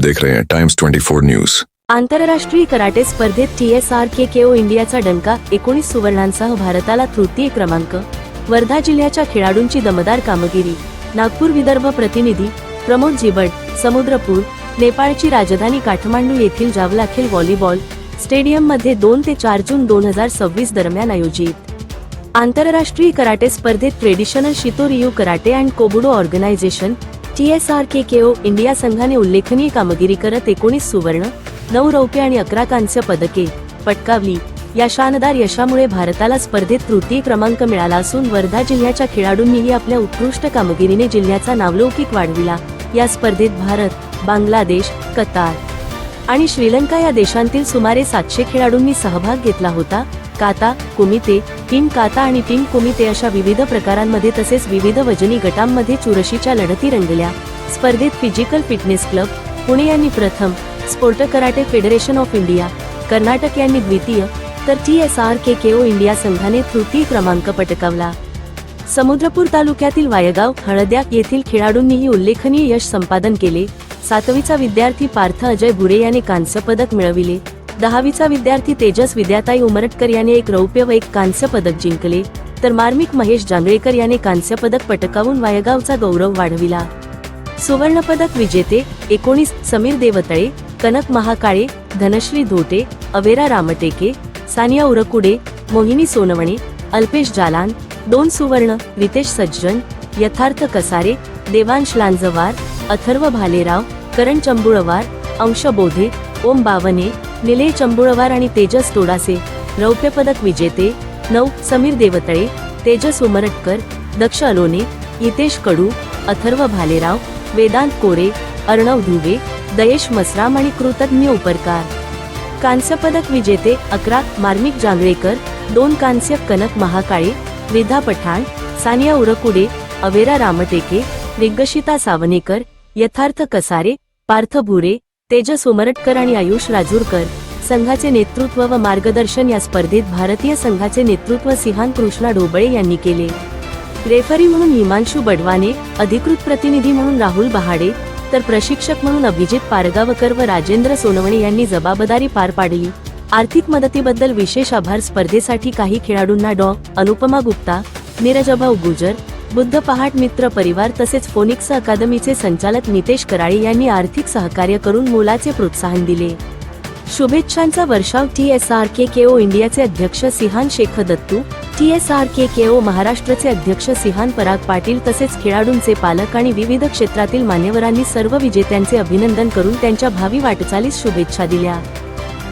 देख रहे हैं टाइम्स 24 न्यूज। आंतरराष्ट्रीय कराटे स्पर्धेत TSRKKO इंडियाचा डंका, 19 सुवर्णांसह भारताला तृतीय क्रमांक। वर्धा जिल्ह्याच्या खेळाडूंची दमदार कामगिरी। नागपूर विदर्भ प्रतिनिधी प्रमोद जिबड। समुद्रपूर, नेपाळची राजधानी काठमांडू येथील जावलाखेल व्हॉलीबॉल स्टेडियम मध्ये 2 ते 4 जून 2026 दरम्यान आयोजित आंतरराष्ट्रीय कराटे स्पर्धेत traditional shitoryu karate and kobudo organization TSRKKO India संघाने उल्लेखनीय कामगिरी करत 19 सुवर्ण, 9 रौप्य आणि 11 कांस्य पदके पटकावली। या शानदार यशामुळे भारताला स्पर्धेत तृतीय क्रमांक मिळाला असून वर्धा जिल्ह्याच्या खेळाडूंनीही आपल्या उत्कृष्ट कामगिरीने जिल्ह्याचा नावलौकिक वाढविला। या स्पर्धेत भारत, बांगलादेश, कतार आणि श्रीलंका या देशांतील सुमारे 700 खेळाडूंनी सहभाग घेतला होता। काता, कुमिते, टीम काता आणि टीम कुमिते अशा विविध प्रकारांमध्ये तसेच विविध वजनी गटांमध्ये चुरशीच्या लढती रंगल्या। स्पर्धेत फिजिकल फिटनेस क्लब पुणे यांनी प्रथम, sport karate federation of India Karnataka यांनी द्वितीय, तर TSRKKO इंडिया संघाने तृतीय क्रमांक पटकावला। समुद्रपूर तालुक्यातील वायगाव, हळद्या येथील खेळाडूंनीही उल्लेखनीय यश संपादन केले। 7वीचा विद्यार्थी पार्थ अजय भुरे याने कांस्य पदक मिळविले। 10वीचा विद्यार्थी तेजस विद्याताई उमरटकर याने 1 रौप्य व 1 कांस्य पदक जिंकले, तर मार्मिक महेश जांभळेकर याने कांस्य पदक पटकावून वायगावचा गौरव वाढविला। सुवर्ण पदक विजेते 19 समीर देवतळे, कनक महाकाळे, धनश्री धोटे, अवेरा रामटेके, सानिया उरकुडे, मोहिनी सोनवणे, अल्पेश जालान। 2 सुवर्ण रितेश सज्जन, यथार्थ कसारे, देवांश लांजवार, अथर्व भालेराव, करण चंबुळवार, अंश बोधे, ओम बावने, निलेश चंबुळवार आणि तेजस तोडासे। रौप्य पदक विजेते 9 समीर देवतळे, तेजस उमरटकर, दक्ष अलोने, हितेश कडू, अथर्व भालेराव, वेदांत कोरे, अर्णव धुवे, दयेश मसराम आणि कृतज्ञ उपरकार। कांस्य पदक विजेते 11 मार्मिक जांभळेकर, 2 कांस्य कनक महाकाळे, विधा पठाण, सानिया उरकुडे, अवेरा रामटेके, दिग्गशिता सावनेकर, यथार्थ कसारे, पार्थ भुरे, तेजस उमरटकर आणि आयुष राजूरकर। संघाचे नेतृत्व व मार्गदर्शन या स्पर्धेत भारतीय संघाचे नेतृत्व सिहान कृष्णा ढोबळे यांनी केले। रेफरी म्हणून हिमांशु बडवाने, अधिकृत प्रतिनिधी म्हणून राहुल बहाडे, तर प्रशिक्षक म्हणून अभिजित पारगावकर व राजेंद्र सोनवणे यांनी जबाबदारी पार पाडली। आर्थिक मदतीबद्दल विशेष आभार। स्पर्धेसाठी काही खेळाडूंना अनुपमा गुप्ता, नीरज अभाव गुजर, बुद्ध पहाट मित्र परिवार तसेच फोनिक्स अकादमीचे संचालक नितेश कराळे यांनी आर्थिक सहकार्य करून मोलाचे प्रोत्साहन दिले। शुभेच्छांचा वर्षाव। TSRKKO इंडियाचे अध्यक्ष सिहान शेख दत्तू, TSRKKO महाराष्ट्राचे अध्यक्ष सिहान पराग पाटील तसेच खेळाडूंचे पालक आणि विविध क्षेत्रातील मान्यवरांनी सर्व विजेत्यांचे अभिनंदन करून त्यांच्या भावी वाटचालीस शुभेच्छा दिल्या।